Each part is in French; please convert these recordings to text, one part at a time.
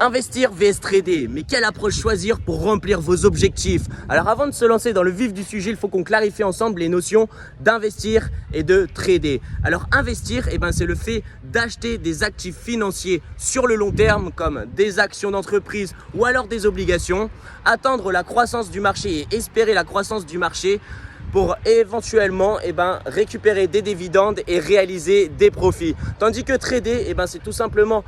Investir vs trader, mais quelle approche choisir pour remplir vos objectifs? Alors avant de se lancer dans le vif du sujet, il faut qu'on clarifie ensemble les notions d'investir et de trader. Alors investir, c'est le fait d'acheter des actifs financiers sur le long terme comme des actions d'entreprise ou alors des obligations, attendre la croissance du marché et espérer la croissance du marché pour éventuellement récupérer des dividendes et réaliser des profits. Tandis que trader, c'est tout simplement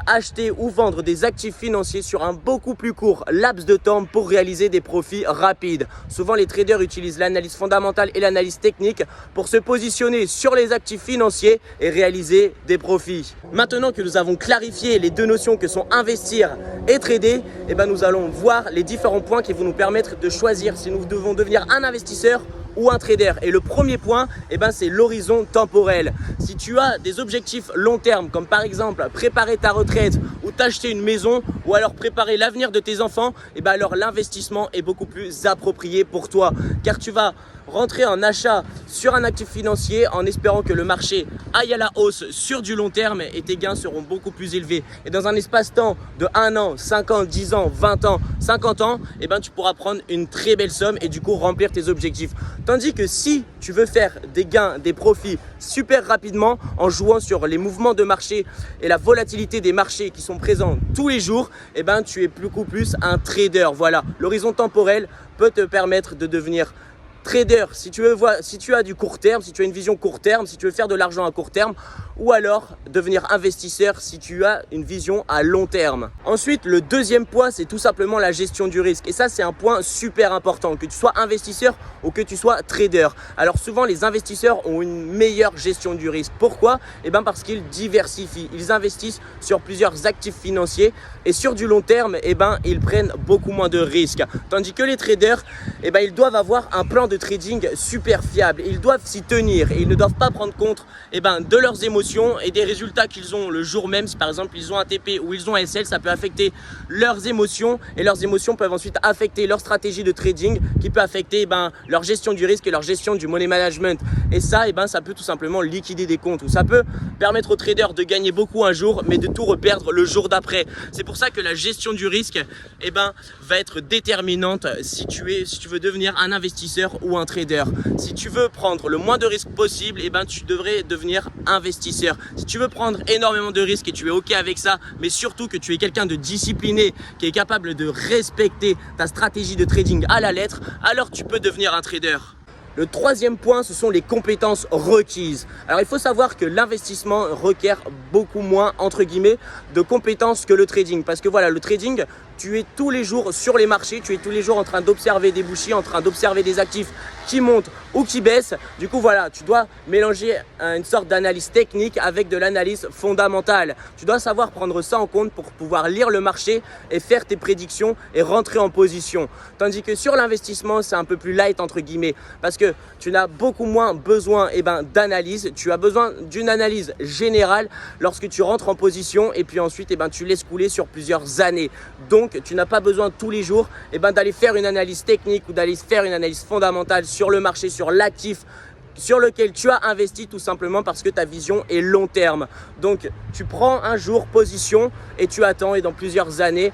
acheter ou vendre des actifs financiers sur un beaucoup plus court laps de temps pour réaliser des profits rapides. Souvent, les traders utilisent l'analyse fondamentale et l'analyse technique pour se positionner sur les actifs financiers et réaliser des profits. Maintenant que nous avons clarifié les deux notions que sont investir et trader, nous allons voir les différents points qui vont nous permettre de choisir si nous devons devenir un investisseur ou un trader. Et le premier point, c'est l'horizon temporel. Si tu as des objectifs long terme, comme par exemple préparer ta retraite ou t'acheter une maison ou alors préparer l'avenir de tes enfants, alors l'investissement est beaucoup plus approprié pour toi, car tu vas rentrer en achat sur un actif financier en espérant que le marché aille à la hausse sur du long terme et tes gains seront beaucoup plus élevés. Et dans un espace-temps de 1 an, 5 ans, 10 ans, 20 ans, 50 ans, tu pourras prendre une très belle somme et du coup remplir tes objectifs. Tandis que si tu veux faire des gains, des profits super rapidement en jouant sur les mouvements de marché et la volatilité des marchés qui sont présents tous les jours, tu es beaucoup plus un trader. Voilà, l'horizon temporel peut te permettre de devenir trader si tu as du court terme, si tu as une vision court terme, si tu veux faire de l'argent à court terme, ou alors devenir investisseur si tu as une vision à long terme. Ensuite, le deuxième point, c'est tout simplement la gestion du risque. Et ça, c'est un point super important, que tu sois investisseur ou que tu sois trader. Alors souvent, les investisseurs ont une meilleure gestion du risque. Pourquoi? Parce qu'ils diversifient. Ils investissent sur plusieurs actifs financiers et sur du long terme, ils prennent beaucoup moins de risques. Tandis que les traders, ils doivent avoir un plan de trading super fiable. Ils doivent s'y tenir et ils ne doivent pas prendre compte de leurs émotions et des résultats qu'ils ont le jour même. Si par exemple ils ont un TP ou ils ont un SL, ça peut affecter leurs émotions et leurs émotions peuvent ensuite affecter leur stratégie de trading qui peut affecter leur gestion du risque et leur gestion du money management. Et ça, ça peut tout simplement liquider des comptes ou ça peut permettre aux traders de gagner beaucoup un jour mais de tout reperdre le jour d'après. C'est pour ça que la gestion du risque va être déterminante si tu veux devenir un investisseur ou un trader. Si tu veux prendre le moins de risques possible, tu devrais devenir investisseur. Si tu veux prendre énormément de risques et tu es OK avec ça, mais surtout que tu es quelqu'un de discipliné, qui est capable de respecter ta stratégie de trading à la lettre, alors tu peux devenir un trader. Le troisième point, ce sont les compétences requises. Alors, il faut savoir que l'investissement requiert beaucoup moins, entre guillemets, de compétences que le trading. Parce que voilà, le trading, tu es tous les jours sur les marchés, tu es tous les jours en train d'observer des bougies, en train d'observer des actifs qui montent ou qui baissent. Du coup, voilà, tu dois mélanger une sorte d'analyse technique avec de l'analyse fondamentale. Tu dois savoir prendre ça en compte pour pouvoir lire le marché et faire tes prédictions et rentrer en position. Tandis que sur l'investissement, c'est un peu plus light, entre guillemets, parce que tu n'as beaucoup moins besoin d'analyse. Tu as besoin d'une analyse générale lorsque tu rentres en position et puis ensuite tu laisses couler sur plusieurs années. Donc, tu n'as pas besoin tous les jours d'aller faire une analyse technique ou d'aller faire une analyse fondamentale sur le marché, sur l'actif sur lequel tu as investi, tout simplement parce que ta vision est long terme. Donc, tu prends un jour position et tu attends et dans plusieurs années,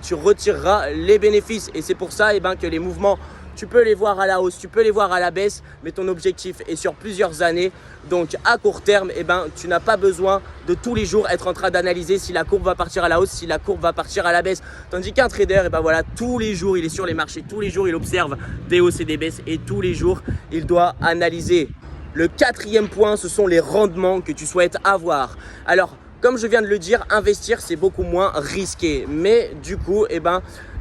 tu retireras les bénéfices. Et c'est pour ça que les mouvements, tu peux les voir à la hausse, tu peux les voir à la baisse, mais ton objectif est sur plusieurs années. Donc, à court terme, tu n'as pas besoin de tous les jours être en train d'analyser si la courbe va partir à la hausse, si la courbe va partir à la baisse. Tandis qu'un trader, voilà, tous les jours, il est sur les marchés, tous les jours, il observe des hausses et des baisses et tous les jours, il doit analyser. Le quatrième point, ce sont les rendements que tu souhaites avoir. Alors, comme je viens de le dire, investir, c'est beaucoup moins risqué. Mais du coup,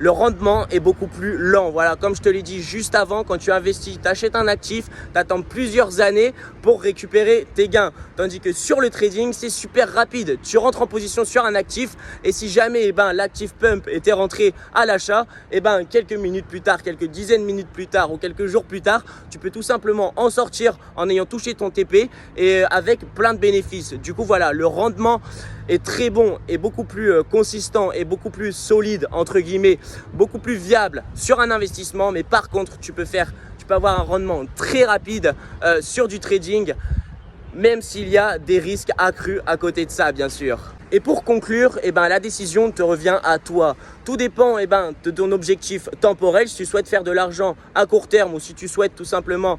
le rendement est beaucoup plus lent. Voilà, comme je te l'ai dit juste avant, quand tu investis, tu achètes un actif, tu attends plusieurs années pour récupérer tes gains. Tandis que sur le trading, c'est super rapide. Tu rentres en position sur un actif et si jamais l'actif pump était rentré à l'achat, quelques minutes plus tard, quelques dizaines de minutes plus tard ou quelques jours plus tard, tu peux tout simplement en sortir en ayant touché ton TP et avec plein de bénéfices. Du coup, voilà, le rendement est très bon et beaucoup plus consistant et beaucoup plus solide, entre guillemets, beaucoup plus viable sur un investissement. Mais par contre, tu peux avoir un rendement très rapide sur du trading, même s'il y a des risques accrus à côté de ça, bien sûr. Et pour conclure, la décision te revient à toi. Tout dépend de ton objectif temporel, si tu souhaites faire de l'argent à court terme ou si tu souhaites tout simplement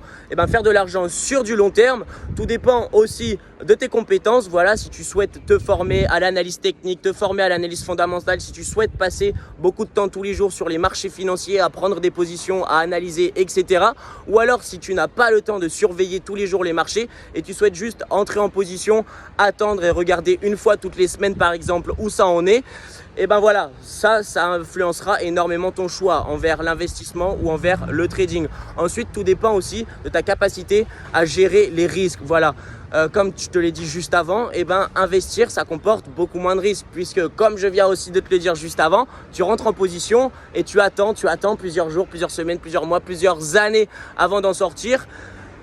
faire de l'argent sur du long terme. Tout dépend aussi de tes compétences. Voilà, si tu souhaites te former à l'analyse technique, te former à l'analyse fondamentale, si tu souhaites passer beaucoup de temps tous les jours sur les marchés financiers, à prendre des positions, à analyser, etc. Ou alors si tu n'as pas le temps de surveiller tous les jours les marchés et tu souhaites juste entrer en position, attendre et regarder une fois toutes les semaines par exemple où ça en est, voilà, ça influencera énormément ton choix envers l'investissement ou envers le trading. Ensuite, tout dépend aussi de ta capacité à gérer les risques. Voilà, comme je te l'ai dit juste avant, investir, ça comporte beaucoup moins de risques puisque, comme je viens aussi de te le dire juste avant, tu rentres en position et tu attends plusieurs jours, plusieurs semaines, plusieurs mois, plusieurs années avant d'en sortir.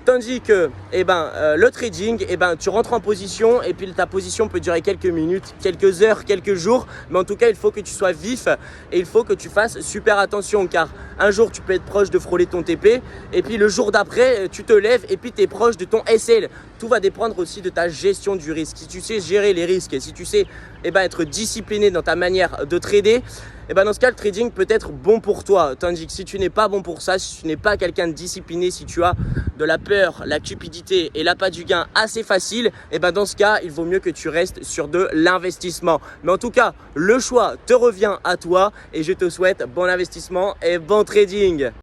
Tandis que le trading, tu rentres en position et puis ta position peut durer quelques minutes, quelques heures, quelques jours. Mais en tout cas, il faut que tu sois vif et il faut que tu fasses super attention car un jour, tu peux être proche de frôler ton TP et puis le jour d'après, tu te lèves et puis tu es proche de ton SL. Tout va dépendre aussi de ta gestion du risque. Si tu sais gérer les risques et si tu sais être discipliné dans ta manière de trader, dans ce cas, le trading peut être bon pour toi. Tandis que si tu n'es pas bon pour ça, si tu n'es pas quelqu'un de discipliné, si tu as de la peur, la cupidité et l'appât du gain assez facile, dans ce cas, il vaut mieux que tu restes sur de l'investissement. Mais en tout cas, le choix te revient à toi et je te souhaite bon investissement et bon trading.